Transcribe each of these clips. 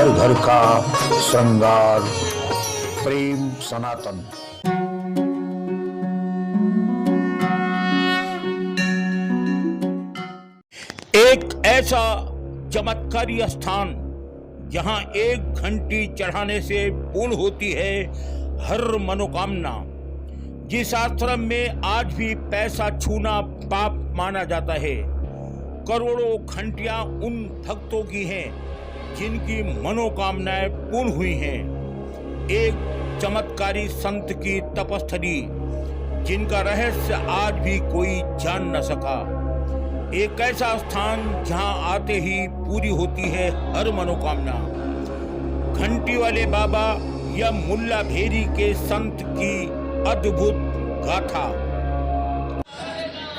घर घर का श्रृंगार। प्रेम सनातन। एक ऐसा चमत्कारी स्थान जहां एक घंटी चढ़ाने से पूर्ण होती है हर मनोकामना। जिस आश्रम में आज भी पैसा छूना पाप माना जाता है। करोड़ों घंटियां उन भक्तों की हैं जिनकी मनोकामनाएं पूर्ण हुई हैं। एक चमत्कारी संत की तपस्थली जिनका रहस्य आज भी कोई जान न सका। एक ऐसा स्थान जहां आते ही पूरी होती है हर मनोकामना। घंटी वाले बाबा या मुल्ला भेरी के संत की अद्भुत गाथा।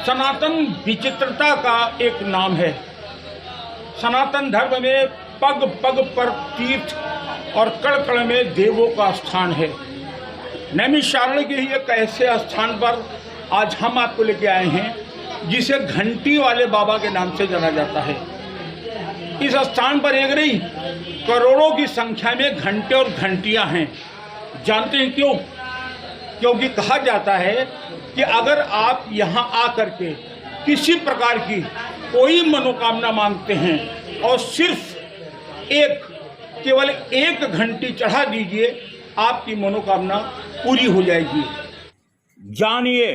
सनातन विचित्रता का एक नाम है। सनातन धर्म में पग पग पर तीर्थ और कण कण में देवों का स्थान है। नैमिषारण्य के ही एक ऐसे स्थान पर आज हम आपको लेके आए हैं जिसे घंटी वाले बाबा के नाम से जाना जाता है। इस स्थान पर एक नहीं करोड़ों की संख्या में घंटे और घंटियां हैं। जानते हैं क्यों? क्योंकि कहा जाता है कि अगर आप यहां आकर के किसी प्रकार की कोई मनोकामना मांगते हैं और सिर्फ केवल एक घंटी चढ़ा दीजिए, आपकी मनोकामना पूरी हो जाएगी। जानिए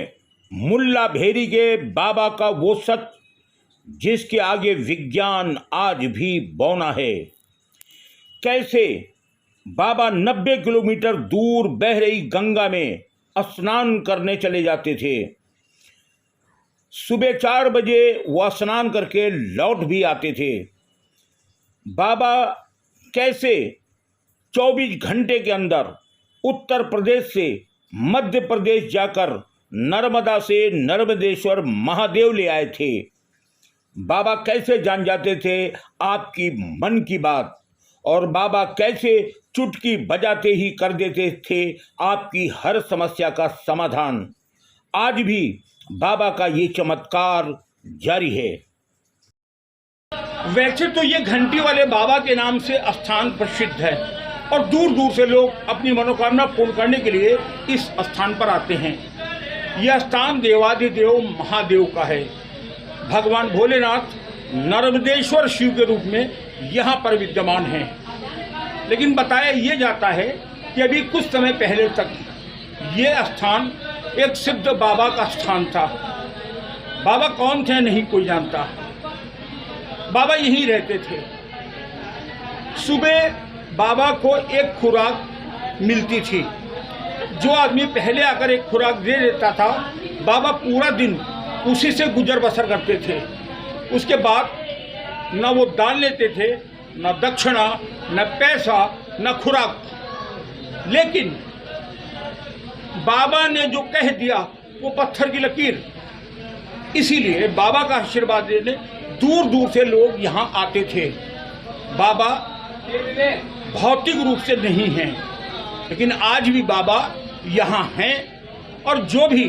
मुल्ला भेरी के बाबा का वो सत्य जिसके आगे विज्ञान आज भी बौना है। कैसे बाबा 90 किलोमीटर दूर बह रही गंगा में स्नान करने चले जाते थे। सुबह 4 बजे वह स्नान करके लौट भी आते थे। बाबा कैसे 24 घंटे के अंदर उत्तर प्रदेश से मध्य प्रदेश जाकर नर्मदा से नर्मदेश्वर महादेव ले आए थे। बाबा कैसे जान जाते थे आपकी मन की बात, और बाबा कैसे चुटकी बजाते ही कर देते थे आपकी हर समस्या का समाधान। आज भी बाबा का ये चमत्कार जारी है। वैसे तो ये घंटी वाले बाबा के नाम से स्थान प्रसिद्ध है और दूर दूर से लोग अपनी मनोकामना पूर्ण करने के लिए इस स्थान पर आते हैं। यह स्थान देवाधिदेव महादेव का है। भगवान भोलेनाथ नर्मदेश्वर शिव के रूप में यहाँ पर विद्यमान हैं। लेकिन बताया ये जाता है कि अभी कुछ समय पहले तक ये स्थान एक सिद्ध बाबा का स्थान था। बाबा कौन थे नहीं कोई जानता। बाबा यहीं रहते थे। सुबह बाबा को एक खुराक मिलती थी। जो आदमी पहले आकर एक खुराक दे देता था, बाबा पूरा दिन उसी से गुजर बसर करते थे। उसके बाद न वो दान लेते थे, न दक्षिणा, न पैसा, न खुराक। लेकिन बाबा ने जो कह दिया वो पत्थर की लकीर। इसीलिए बाबा का आशीर्वाद लेने दूर दूर से लोग यहाँ आते थे। बाबा भौतिक रूप से नहीं हैं, लेकिन आज भी बाबा यहाँ हैं और जो भी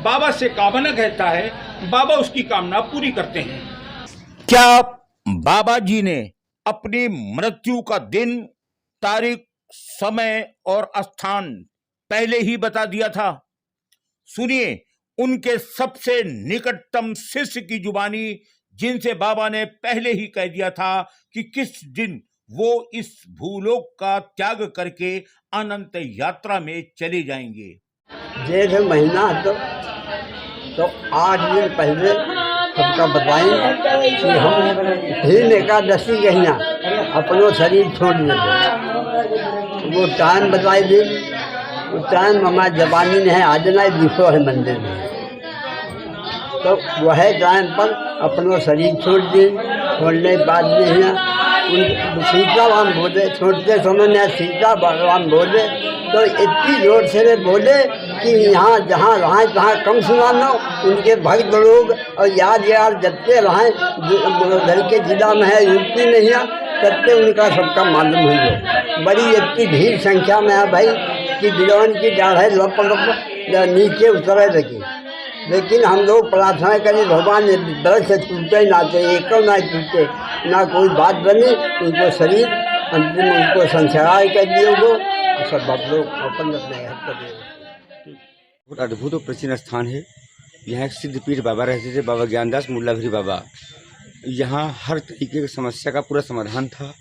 बाबा से कामना कहता है, बाबा उसकी कामना पूरी करते हैं। क्या बाबा जी ने अपनी मृत्यु का दिन, तारीख, समय और स्थान पहले ही बता दिया था? सुनिए उनके सबसे निकटतम शिष्य की जुबानी, जिनसे बाबा ने पहले ही कह दिया था कि किस दिन वो इस भूलोक का त्याग करके अनंत यात्रा में चले जाएंगे। जेठ महीना तो 8 दिन पहले सबका बताएं कि हम भीम एकादशी कहिया अपनो शरीर छोड़ देते। वो टाइम बताई दी। वो टाइम हमारे जबानी ने है, आज ना दिखो है मंदिर में। तो वह टाइम पर अपनो शरीर छोड़ दी। छोड़ने के बाद में सीता भगवान बोले, छोड़ते समय में सीता भगवान बोले तो इतनी जोर से बोले कि यहाँ जहाँ रहें तहाँ कम सुनाना। उनके भक्त लोग और याद जत्ते रहें घर के जिला में है, यूपी में है, तत्ते उनका सबका मालूम हुई। बड़ी इतनी भीड़ संख्या में है भाई कि विद्वान की डाढ़ लप नीचे उतरे लगी। लेकिन हम लोग प्रार्थना करें भगवान दर्द से टूटे ना थे, एक ना टूटे, ना कोई बात बनी, उनको शरीर अंतिम उनको संस्कार कर दिए वो और सब आप लोग अपन अपने घर कर दिए। बहुत अद्भुत और प्राचीन स्थान है। यहाँ एक सिद्ध पीर बाबा रहते थे, बाबा ज्ञानदास मुल्लाभिरी बाबा। यहाँ हर तरीके की समस्या का पूरा समाधान था,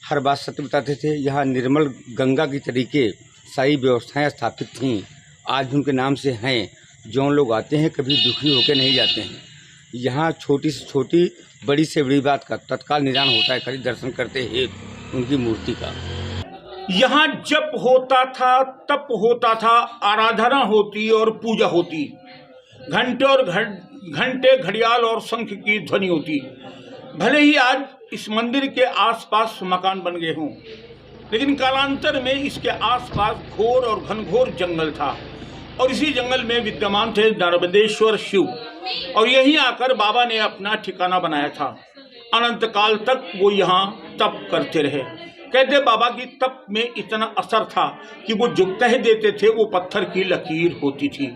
हर बात सत्य बताते थे। यहाँ निर्मल गंगा की तरीके सारी व्यवस्थाएं स्थापित थीं, आज उनके नाम से हैं। जो लोग आते हैं कभी दुखी होकर नहीं जाते हैं। यहाँ छोटी से छोटी, बड़ी से बड़ी बात का तत्काल निदान होता है, खाली दर्शन करते हैं उनकी मूर्ति का। यहाँ जप होता था, तप होता था, आराधना होती और पूजा होती, घंटे और घंटे घड़ियाल और शंख की ध्वनि होती। भले ही आज इस मंदिर के आसपास मकान बन गए हों, लेकिन कालांतर में इसके आसपास घोर और घनघोर जंगल था और इसी जंगल में विद्यमान थे नर्मदेश्वर शिव और यहीं आकर बाबा ने अपना ठिकाना बनाया था। अनंत काल तक वो यहाँ तप करते रहे। कहते बाबा की तप में इतना असर था कि वो जो कह देते थे वो पत्थर की लकीर होती थी।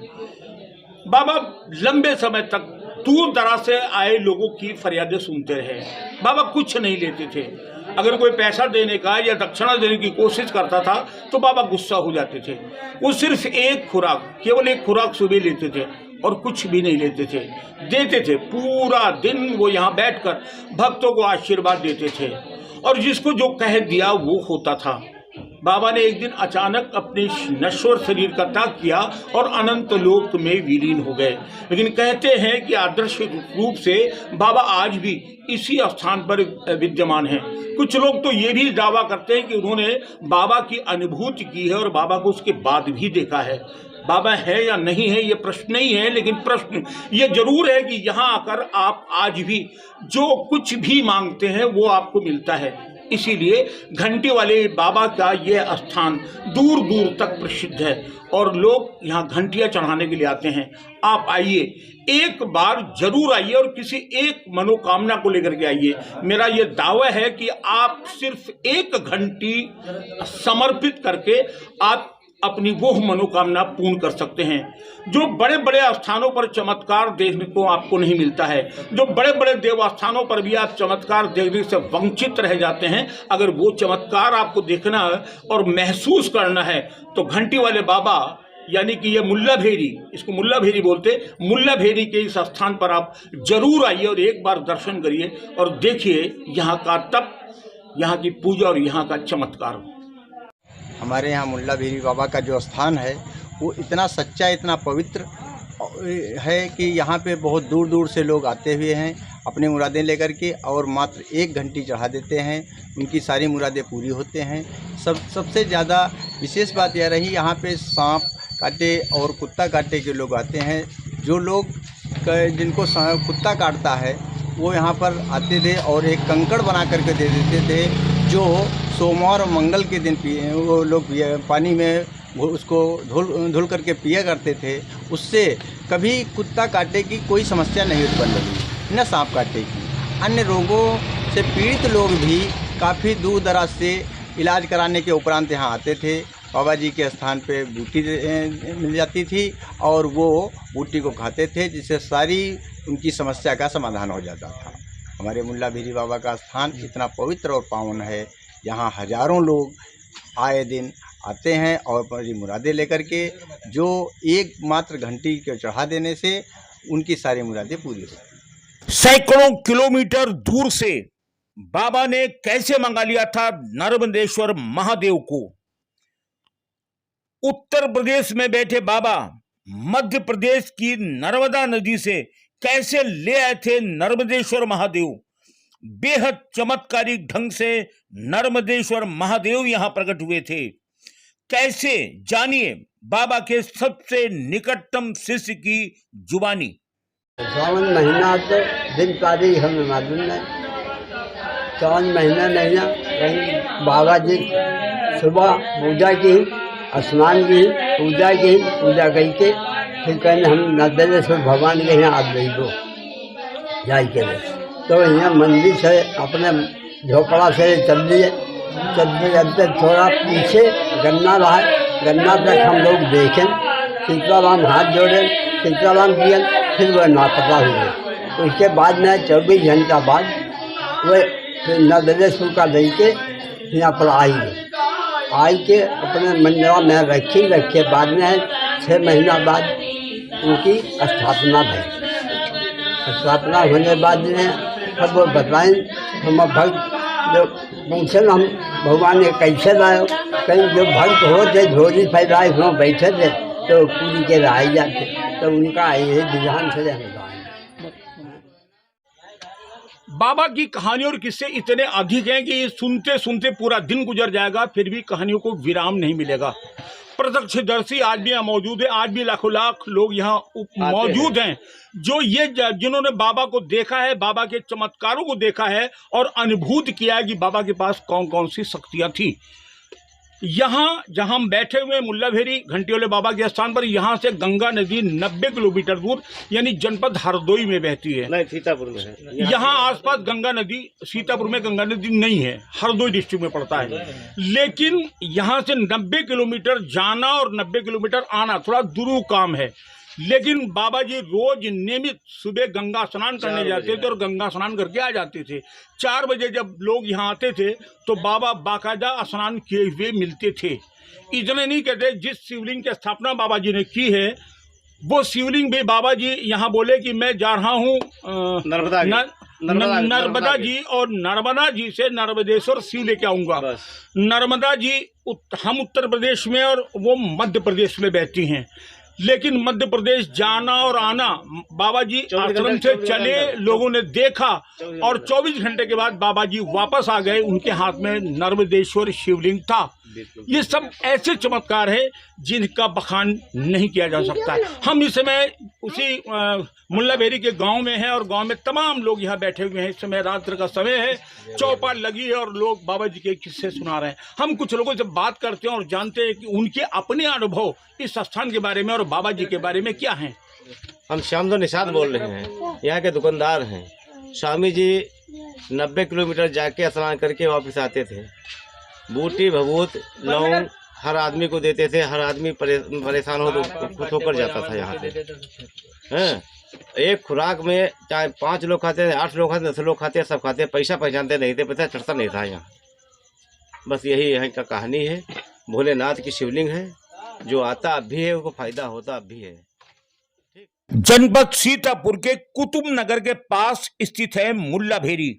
बाबा लंबे समय तक दूर दराज से आए लोगों की फरियादें सुनते रहे। बाबा कुछ नहीं लेते थे। अगर कोई पैसा देने का या दक्षिणा देने की कोशिश करता था तो बाबा गुस्सा हो जाते थे। वो सिर्फ एक खुराक, केवल एक खुराक सुबह लेते थे और कुछ भी नहीं लेते थे, देते थे। पूरा दिन वो यहाँ बैठकर भक्तों को आशीर्वाद देते थे और जिसको जो कह दिया वो होता था। बाबा ने एक दिन अचानक अपने नश्वर शरीर का त्याग किया और अनंत लोक में विलीन हो गए। लेकिन कहते हैं कि आदर्श रूप से बाबा आज भी इसी स्थान पर विद्यमान हैं। कुछ लोग तो ये भी दावा करते हैं कि उन्होंने बाबा की अनुभूति की है और बाबा को उसके बाद भी देखा है। बाबा है या नहीं है ये प्रश्न नहीं है, लेकिन प्रश्न ये जरूर है कि यहाँ आकर आप आज भी जो कुछ भी मांगते हैं वो आपको मिलता है। इसीलिए घंटी वाले बाबा का ये स्थान दूर दूर तक प्रसिद्ध है और लोग यहाँ घंटियाँ चढ़ाने के लिए आते हैं। आप आइए, एक बार जरूर आइए और किसी एक मनोकामना को लेकर के आइए। मेरा ये दावा है कि आप सिर्फ एक घंटी समर्पित करके आप अपनी वो मनोकामना पूर्ण कर सकते हैं। जो बड़े बड़े स्थानों पर चमत्कार देखने को आपको नहीं मिलता है, जो बड़े बड़े देवस्थानों पर भी आप चमत्कार देखने से वंचित रह जाते हैं, अगर वो चमत्कार आपको देखना है और महसूस करना है तो घंटी वाले बाबा यानी कि ये मुल्ला भेरी, इसको मुल्ला भेरी बोलते, मुल्ला भेरी के इस स्थान पर आप जरूर आइए और एक बार दर्शन करिए और देखिए यहाँ का तप, यहाँ की पूजा और यहाँ का चमत्कार। हमारे यहाँ मुल्ला भेरी बाबा का जो स्थान है वो इतना सच्चा, इतना पवित्र है कि यहाँ पे बहुत दूर दूर से लोग आते हुए हैं अपनी मुरादें लेकर के और मात्र एक घंटी चढ़ा देते हैं, उनकी सारी मुरादें पूरी होते हैं। सबसे ज़्यादा विशेष बात यह रही, यहाँ पे सांप काटे और कुत्ता काटे के लोग आते हैं। जो लोग जिनको कुत्ता काटता है वो यहाँ पर आते थे और एक कंकड़ बना करके दे देते थे, जो सोमवार और मंगल के दिन वो लोग पानी में उसको धुल करके पिया करते थे। उससे कभी कुत्ता काटे की कोई समस्या नहीं उत्पन्न हुई, न सांप काटे की। अन्य रोगों से पीड़ित लोग भी काफ़ी दूर दराज से इलाज कराने के उपरांत यहाँ आते थे। बाबा जी के स्थान पे बूटी मिल जाती थी और वो बूटी को खाते थे, जिससे सारी उनकी समस्या का समाधान हो जाता था। हमारे मुल्ला भेरी बाबा का स्थान इतना पवित्र और पावन है, यहाँ हजारों लोग आए दिन आते हैं और अपनी मुरादें लेकर के, जो एकमात्र घंटी के चढ़ा देने से उनकी सारी मुरादें पूरी होती हैं। सैकड़ों किलोमीटर दूर से बाबा ने कैसे मंगा लिया था नर्मदेश्वर महादेव को। उत्तर प्रदेश में बैठे बाबा मध्य प्रदेश की नर्मदा नदी से कैसे ले आए थे नर्मदेश्वर महादेव। बेहद चमत्कारिक ढंग से नर्मदेश्वर महादेव यहां प्रकट हुए थे। कैसे, जानिए बाबा के सबसे निकटतम शिष्य की जुबानी। सावन महीना तो दिन तारीख हमें मालूम नहीं। सावन महीना कहीं बाबा जी सुबह पूजा की, स्नान की, पूजा करके फिर कहीं हम नर्मदेश्वर भगवान के यहाँ आ गई को जाए के लिए। तो यहाँ मंदिर से अपने झोपड़ा से चलते चलते थोड़ा पीछे गन्ना रहा, गन्ना तक हम लोग देखें, सीताराम हाथ जोड़े, सीताराम किए, फिर वह नापता हुए। उसके बाद में 24 घंटा बाद वह फिर नर्मदेश्वर का दे के यहाँ पर आई के अपने मंदिर में रखे बाद में 6 महीना बाद उनकी स्थापना भई। स्थापना होने के बाद में सब वो बताएं, हम भक्त जो पूछे हम भगवान ने कैसे लाए, कहीं जो भक्त होते झोली फैलाए वहाँ बैठे थे तो पूरी के रह जाते, तो उनका ये ध्यान से हम बाबा की कहानी और किस्से इतने अधिक हैं कि सुनते सुनते पूरा दिन गुजर जाएगा, फिर भी कहानियों को विराम नहीं मिलेगा। प्रत्यक्षदर्शी आज भी यहाँ मौजूद है, आज भी लाखों लाख लोग यहाँ मौजूद हैं जो ये जिन्होंने बाबा को देखा है, बाबा के चमत्कारों को देखा है और अनुभूत किया है कि बाबा के पास कौन कौन सी शक्तियाँ थी। यहाँ जहाँ हम बैठे हुए मुल्लाभेरी घंटी बाबा के स्थान पर, यहाँ से गंगा नदी 90 किलोमीटर दूर यानी जनपद हरदोई में बहती है। नहीं, सीतापुर में है। यहाँ आसपास गंगा नदी, सीतापुर में गंगा नदी नहीं है, हरदोई डिस्ट्रिक्ट में पड़ता है। लेकिन यहाँ से 90 किलोमीटर जाना और 90 किलोमीटर आना थोड़ा दुरूह काम है। लेकिन बाबा जी रोज नियमित सुबह गंगा स्नान करने जाते थे और गंगा स्नान करके आ जाते थे। 4 बजे जब लोग यहाँ आते थे तो बाबा बाकायदा स्नान किए हुए मिलते थे। इतने नहीं कहते, जिस शिवलिंग की स्थापना बाबा जी ने की है वो शिवलिंग भी बाबा जी यहाँ बोले कि मैं जा रहा हूँ नर्मदा जी, और नर्मदा जी से नर्मदेश्वर शिव लेके आऊँगा। नर्मदा जी हम उत्तर प्रदेश में और वो मध्य प्रदेश में बहती हैं, लेकिन मध्य प्रदेश जाना और आना बाबा जी आश्रम से चले, लोगों ने देखा और 24 घंटे के बाद बाबा जी वापस आ गए, उनके हाथ में नर्मदेश्वर शिवलिंग था। ये सब ऐसे चमत्कार है जिनका बखान नहीं किया जा सकता है। हम इस समय उसी मुल्लाभेरी के गांव में हैं और गांव में तमाम लोग यहाँ बैठे हुए हैं। इस समय रात्रि का समय है, चौपाल लगी है और लोग बाबा जी के किस्से सुना रहे हैं। हम कुछ लोगों से बात करते हैं और जानते हैं कि उनके अपने अनुभव इस स्थान के बारे में और बाबा जी के बारे में क्या हैं। हम श्यामदो निषाद बोल रहे हैं, यहाँ के दुकानदार हैं। स्वामी जी 90 किलोमीटर जाके स्नान करके वापस आते थे। बूटी भभूत लौंग हर आदमी को देते थे, हर आदमी परेशान हो तो खुश होकर जाता था यहाँ से। हैं, एक खुराक में चाहे 5 लोग खाते थे, 8 लोग खाते, 10 लोग खाते, सब खाते, पैसा पहचानते नहीं थे, पैसा चढ़ता नहीं था यहाँ। बस यही यहाँ का कहानी है। भोलेनाथ की शिवलिंग है, जो आता अब भी है, उसको फायदा होता अब भी है। जनपद सीतापुर के कुतुब नगर के पास स्थित है मुल्लाभेरी।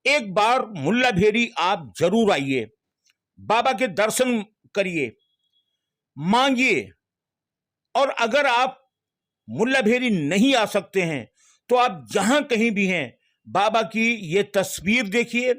एक बार मुल्लाभेरी आप जरूर आइए, बाबा के दर्शन करिए, मांगिए। और अगर आप मुल्लाभेरी नहीं आ सकते हैं तो आप जहां कहीं भी हैं, बाबा की ये तस्वीर देखिए।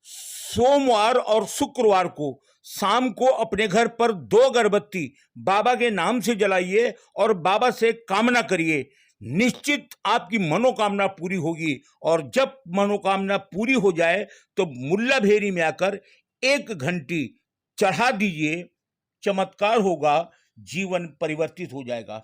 सोमवार और शुक्रवार को शाम को अपने घर पर 2 अगरबत्ती बाबा के नाम से जलाइए और बाबा से कामना करिए, निश्चित आपकी मनोकामना पूरी होगी। और जब मनोकामना पूरी हो जाए तो मुल्लाभेरी में आकर 1 घंटी चढ़ा दीजिए, चमत्कार होगा, जीवन परिवर्तित हो जाएगा।